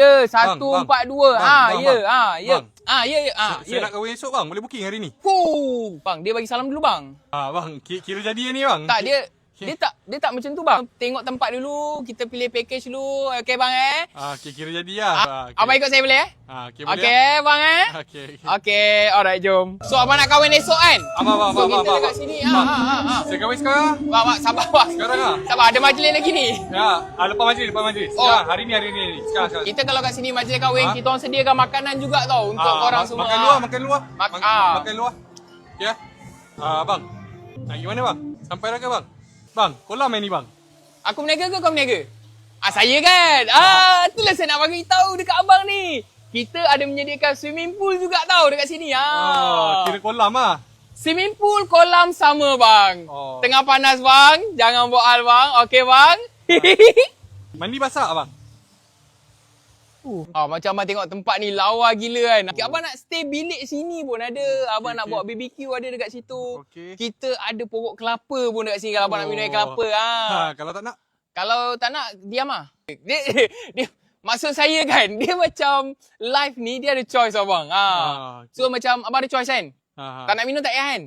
Ya, 142. Ya. Saya nak kahwin esok bang, boleh booking hari ni? Bang, dia bagi salam dulu bang. Bang, kira jadi ni bang. Tak, dia tak macam tu bang. Tengok tempat dulu, kita pilih package dulu. Okey bang Kira jadi lah. Abang ikut saya boleh Okey, boleh. Okey bang Okey. Okey, alright jom. So abang nak kahwin esok kan? Bang. So kita dekat sini. Saya kahwin sekarang. Bang, sabar bang. Sekarang lah. Sabar, ada majlis lagi ni. Lepas majlis. Oh. Hari ni. Sekarang. Kita kalau kat sini majlis kahwin, kita orang sediakan makanan juga tau untuk korang semua. Makan luar. Makan luar. Ya. Bang. Nak pergi mana bang? Sampai dah ke bang? Bang, kolam main ni bang. Aku meniaga ke kau meniaga? Saya kan. Itulah saya nak bagi tahu dekat abang ni. Kita ada menyediakan swimming pool juga tau dekat sini. Kira kolam ah. Swimming pool, kolam sama bang. Tengah panas bang, jangan buat hal bang. Okey bang. Mandi basah bang. Macam abang tengok tempat ni lawa gila kan. Abang nak stay bilik sini pun ada. Abang nak buat BBQ ada dekat situ. Kita ada pokok kelapa pun dekat sini kalau abang nak minum air kelapa. Kalau tak nak? Kalau tak nak, diam lah. Dia maksud saya kan, dia macam live ni dia ada choice abang. So macam abang ada choice kan. Tak nak minum tak payah kan.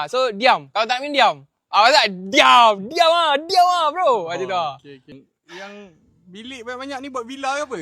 So diam. Kalau tak nak minum diam. Tak diam lah bro. Macam tu. Yang bilik banyak-banyak ni buat villa ke apa?